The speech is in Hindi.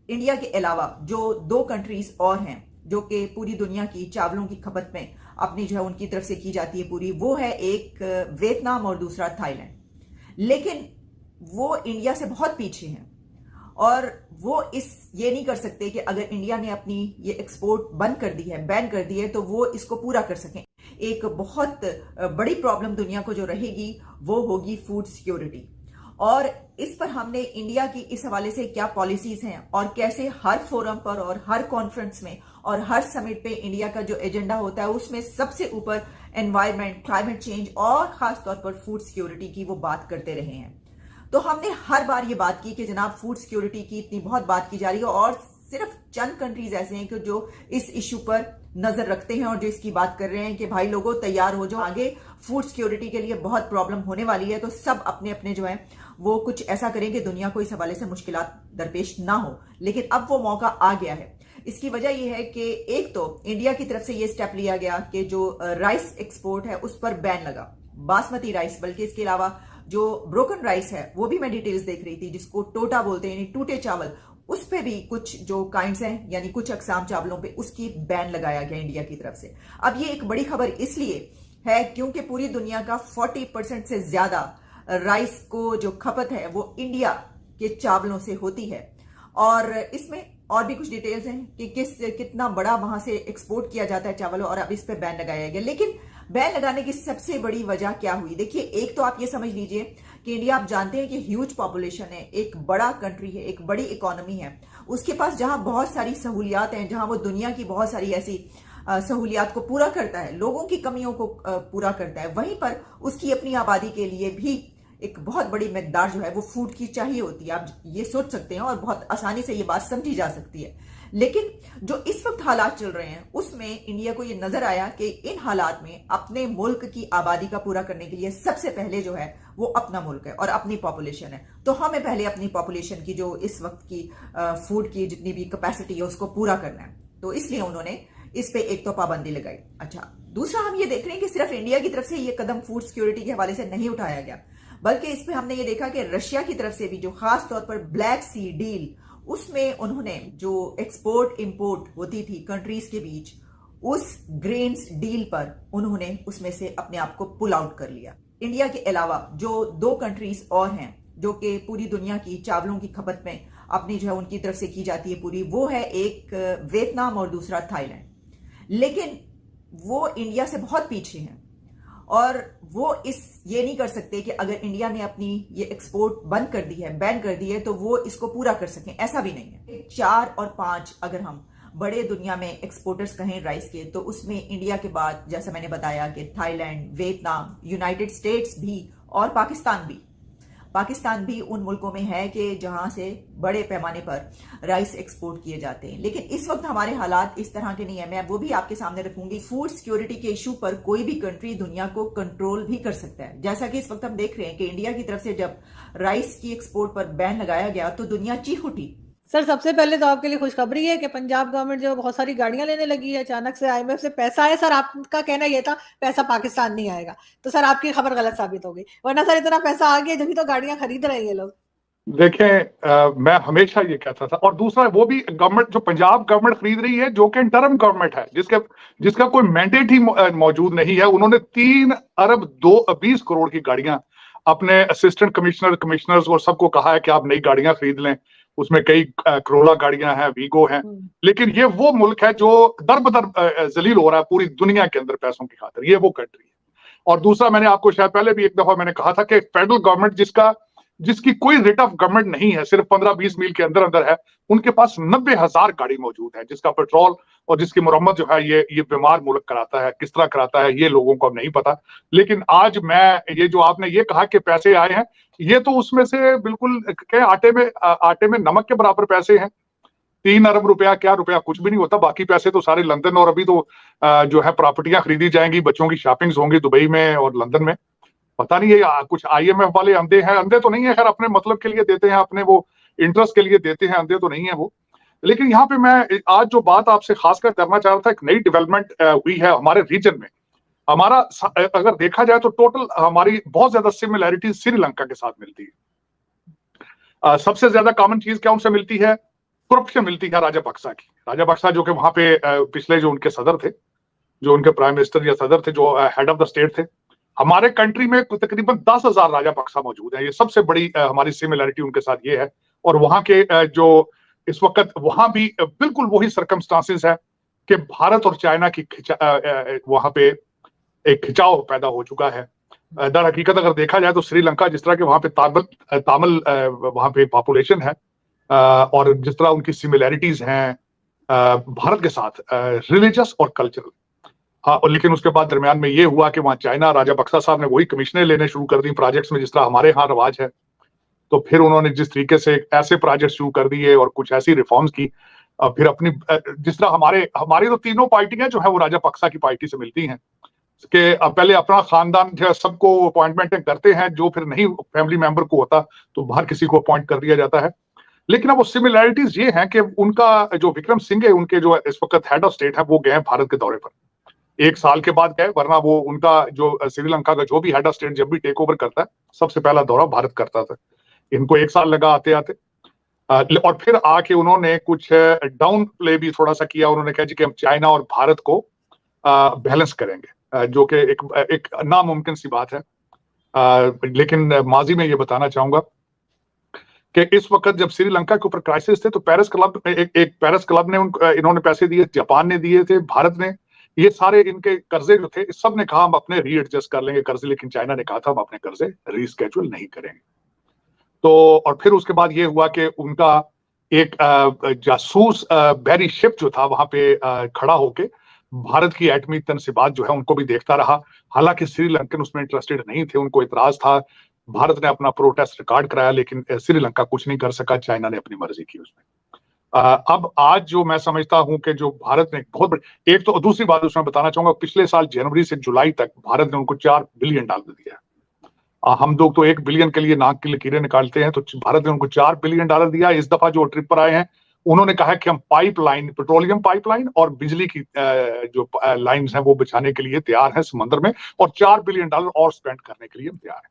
इंडिया के अलावा जो दो कंट्रीज और हैं जो कि पूरी दुनिया की चावलों की खपत में अपनी जो है उनकी तरफ से की जाती है पूरी, वो है एक वियतनाम और दूसरा थाईलैंड। लेकिन वो इंडिया से बहुत पीछे हैं और वो ये नहीं कर सकते कि अगर इंडिया ने अपनी ये एक्सपोर्ट बंद कर दी है, बैन कर दी है, तो वो इसको पूरा कर सकें। एक बहुत बड़ी प्रॉब्लम दुनिया को जो रहेगी वो होगी फूड सिक्योरिटी। और इस पर हमने इंडिया की इस हवाले से क्या पॉलिसीज हैं और कैसे हर फोरम पर और हर कॉन्फ्रेंस में और हर समिट पे इंडिया का जो एजेंडा होता है उसमें सबसे ऊपर एनवायरमेंट, क्लाइमेट चेंज और खासतौर पर फूड सिक्योरिटी की वो बात करते रहे हैं। तो हमने हर बार ये बात की कि जनाब फूड सिक्योरिटी की इतनी बहुत बात की जा रही है और सिर्फ चंद कंट्रीज ऐसे हैं कि जो इस इश्यू पर नजर रखते हैं और जो इसकी बात कर रहे हैं कि भाई लोगों तैयार हो जाओ, आगे फूड सिक्योरिटी के लिए बहुत प्रॉब्लम होने वाली है। तो सब अपने अपने जो है वो कुछ ऐसा करें कि दुनिया को इस हवाले से मुश्किलात दरपेश ना हो। लेकिन अब वो मौका आ गया है। इसकी वजह यह है कि एक तो इंडिया की तरफ से ये स्टेप लिया गया कि जो राइस एक्सपोर्ट है उस पर बैन लगा, बासमती राइस, बल्कि इसके अलावा जो ब्रोकन राइस है वो भी मैं डिटेल्स देख रही थी जिसको टोटा बोलते हैं, यानी टूटे चावल, उस पे भी कुछ जो काइंड्स हैं यानी कुछ अकसाम चावलों पे उसकी बैन लगाया गया इंडिया की तरफ से। अब ये एक बड़ी खबर इसलिए है क्योंकि पूरी दुनिया का 40% से ज्यादा राइस को जो खपत है वो इंडिया के चावलों से होती है। और इसमें और भी कुछ डिटेल्स हैं कि कितना बड़ा वहां से एक्सपोर्ट किया जाता है चावल, और अब इस पे बैन लगाया गया। लेकिन बैन लगाने की सबसे बड़ी वजह क्या हुई? देखिए, एक तो आप ये समझ लीजिए कि इंडिया, आप जानते हैं कि ह्यूज पॉपुलेशन है, एक बड़ा कंट्री है, एक बड़ी इकोनॉमी है, उसके पास जहां बहुत सारी सहूलियात हैं, जहां वो दुनिया की बहुत सारी ऐसी सहूलियात को पूरा करता है, लोगों की कमियों को पूरा करता है, वहीं पर उसकी अपनी आबादी के लिए भी एक बहुत बड़ी मिकदार जो है वो फूड की चाहिए होती है। आप ये सोच सकते हैं और बहुत आसानी से ये बात समझी जा सकती है। लेकिन जो इस वक्त हालात चल रहे हैं उसमें इंडिया को ये नजर आया कि इन हालात में अपने मुल्क की आबादी का पूरा करने के लिए सबसे पहले जो है वो अपना मुल्क है और अपनी पॉपुलेशन है। तो हमें पहले अपनी पॉपुलेशन की जो इस वक्त की फूड की जितनी भी कैपेसिटी है उसको पूरा करना है। तो इसलिए उन्होंने इस पे एक तो पाबंदी लगाई। अच्छा, दूसरा हम ये देख रहे हैं कि सिर्फ इंडिया की तरफ से ये कदम फूड सिक्योरिटी के हवाले से नहीं उठाया गया, बल्कि इस पे हमने ये देखा कि रशिया की तरफ से भी जो खास तौर पर ब्लैक सी डील, उसमें उन्होंने जो एक्सपोर्ट इंपोर्ट होती थी कंट्रीज के बीच, उस ग्रेन्स डील पर उन्होंने उसमें से अपने आप को पुल आउट कर लिया। इंडिया के अलावा जो दो कंट्रीज और हैं जो कि पूरी दुनिया की चावलों की खपत में अपनी जो है उनकी तरफ से की जाती है पूरी, वो है एक वियतनाम और दूसरा थाईलैंड। लेकिन वो इंडिया से बहुत पीछे हैं और वो ये नहीं कर सकते कि अगर इंडिया ने अपनी ये एक्सपोर्ट बंद कर दी है, बैन कर दी है, तो वो इसको पूरा कर सकें, ऐसा भी नहीं है। 4 और 5 अगर हम बड़े दुनिया में एक्सपोर्टर्स कहें राइस के, तो उसमें इंडिया के बाद जैसा मैंने बताया कि थाईलैंड, वियतनाम, यूनाइटेड स्टेट्स भी और पाकिस्तान भी उन मुल्कों में है कि जहां से बड़े पैमाने पर राइस एक्सपोर्ट किए जाते हैं। लेकिन इस वक्त हमारे हालात इस तरह के नहीं है। मैं वो भी आपके सामने रखूंगी। फूड सिक्योरिटी के इशू पर कोई भी कंट्री दुनिया को कंट्रोल भी कर सकता है। जैसा कि इस वक्त हम देख रहे हैं कि इंडिया की तरफ से जब राइस की एक्सपोर्ट पर बैन लगाया गया तो दुनिया चीख उठी। सर, सबसे पहले तो आपके लिए खुशखबरी है कि पंजाब गवर्नमेंट जो बहुत सारी गाड़ियां लेने लगी है, अचानक से आईएमएफ से पैसा आया। सर, आपका कहना ये था पैसा पाकिस्तान नहीं आएगा, तो सर आपकी खबर गलत साबित हो गई, वरना सर इतना पैसा आ गया जब तो गाड़ियां खरीद रहे हैं ये लोग। देखें, मैं हमेशा ये कहता था, और दूसरा वो भी गवर्नमेंट जो पंजाब गवर्नमेंट खरीद रही है जो कि इंटरम गवर्नमेंट है, जिसका कोई मैंडेट ही मौजूद नहीं है। उन्होंने 3 अरब 20 करोड़ की गाड़ियां अपने असिस्टेंट कमिश्नर्स और सबको कहा है कि आप नई गाड़ियां खरीद लें। उसमें कई करोला गाड़ियां हैं, वीगो हैं। लेकिन ये वो मुल्क है जो दर बदर जलील हो रहा है पूरी दुनिया के अंदर पैसों की खातिर। ये वो कंट्री है। और दूसरा, मैंने आपको शायद पहले भी एक दफा मैंने कहा था कि फेडरल गवर्नमेंट जिसकी कोई रेट ऑफ गवर्नमेंट नहीं है, सिर्फ 15-20 मील के अंदर अंदर है, उनके पास 90,000 गाड़ी मौजूद है, जिसका पेट्रोल और जिसकी मुरम्मत जो है ये बीमार मुल्क कराता है। किस तरह कराता है ये लोगों को अब नहीं पता। लेकिन आज ये जो आपने ये कहा कि पैसे आए हैं, ये तो उसमें से बिल्कुल आटे में नमक के बराबर पैसे हैं। 3 अरब रुपया, क्या रुपया कुछ भी नहीं होता। बाकी पैसे तो सारे लंदन, और अभी तो जो है प्रॉपर्टियां खरीदी जाएंगी, बच्चों की शॉपिंग्स होंगी दुबई में और लंदन में। पता नहीं ये कुछ आईएमएफ वाले अंधे हैं, अंधे तो नहीं है, खैर अपने मतलब के लिए देते हैं, अपने वो इंटरेस्ट के लिए देते हैं, अंधे तो नहीं है वो। लेकिन यहाँ पे मैं आज जो बात आपसे खासकर करना चाह रहा था, एक नई डेवलपमेंट हुई है हमारे रीजन में। हमारा अगर देखा जाए तो टोटल हमारी बहुत ज्यादा सिमिलैरिटीज श्रीलंका के साथ मिलती है। सबसे ज्यादा कॉमन चीज क्या उनसे मिलती है? करप्शन मिलती है राजापक्सा की। राजापक्सा जो कि वहां पे पिछले जो उनके सदर थे, जो उनके प्राइम मिनिस्टर या सदर थे, जो हेड ऑफ द स्टेट थे, हमारे कंट्री में तकरीबन 10,000 राजापक्सा मौजूद है। ये सबसे बड़ी हमारी सिमिलरिटी उनके साथ ये है। और वहां के जो इस वक्त वहां भी बिल्कुल वही सर्कमस्टांसेस है कि भारत और चाइना की वहां पे एक खिंचाव पैदा हो चुका है। दर हकीकत अगर देखा जाए तो श्रीलंका जिस तरह के वहां पे तामिल वहां पे पॉपुलेशन है, और जिस तरह उनकी सिमिलैरिटीज हैं भारत के साथ, रिलीजियस और कल्चरल। हाँ, और लेकिन उसके बाद दरमियान में ये हुआ कि वहाँ चाइना, राजापक्सा साहब ने वही कमीशनें लेने शुरू कर दी प्रोजेक्ट्स में, जिस तरह हमारे यहाँ रवाज है। तो फिर उन्होंने जिस तरीके से ऐसे प्रोजेक्ट शुरू कर दिए और कुछ ऐसी रिफॉर्म्स की, फिर अपनी जिस तरह हमारी तो तीनों पार्टियां जो है वो राजापक्सा की पार्टी से मिलती हैं कि पहले अपना खानदान जो है सबको अपॉइंटमेंट करते हैं, जो फिर नहीं फैमिली मेंबर को होता तो बाहर किसी को अपॉइंट कर दिया जाता है। लेकिन अब वो सिमिलैरिटीज ये हैं कि उनका जो विक्रम सिंह है, उनके जो इस वक्त हेड ऑफ स्टेट है, वो गए भारत के दौरे पर 1 साल के बाद गए, वरना वो उनका जो श्रीलंका का जो भी हेड ऑफ स्टेट जब भी टेक ओवर करता है सबसे पहला दौरा भारत करता था। इनको 1 साल लगा आते आते, और फिर आके उन्होंने कुछ डाउन प्ले भी थोड़ा सा किया। उन्होंने कहा जी कि हम चाइना और भारत को बैलेंस करेंगे, जो कि एक नामुमकिन सी बात है। लेकिन माजी में ये बताना चाहूंगा कि इस वक्त जब श्रीलंका के ऊपर क्राइसिस थे तो पेरिस क्लब, एक पेरिस क्लब ने इन्होंने पैसे दिए, जापान ने दिए थे, भारत ने, ये सारे इनके कर्जे जो थे सब ने कहा हम अपने रीएडजस्ट कर लेंगे कर्जे, लेकिन चाइना ने कहा था हम अपने कर्जे रीस्केड्यूल नहीं करेंगे। तो और फिर उसके बाद ये हुआ कि उनका एक जासूस बैरी शिप जो था वहां पे खड़ा होके भारत की एटमी तनसीबात जो है उनको भी देखता रहा। हालांकि श्रीलंकन उसमें इंटरेस्टेड नहीं थे, उनको इतराज था। भारत ने अपना प्रोटेस्ट रिकॉर्ड कराया, लेकिन श्रीलंका कुछ नहीं कर सका, चाइना ने अपनी मर्जी की उसमें। अब आज जो मैं समझता हूं कि जो भारत ने बहुत बड़ी, एक तो दूसरी बात उसमें बताना चाहूंगा, पिछले साल जनवरी से जुलाई तक भारत ने उनको $4 बिलियन दिया। हम लोग तो 1 बिलियन के लिए नाक की लकीरें निकालते हैं, तो भारत ने उनको $4 बिलियन दिया। इस दफा जो ट्रिप पर आए हैं उन्होंने कहा कि हम पाइपलाइन, पेट्रोलियम पाइपलाइन और बिजली की जो लाइंस हैं वो बिछाने के लिए तैयार हैं समंदर में, और $4 बिलियन और स्पेंड करने के लिए हम तैयार हैं।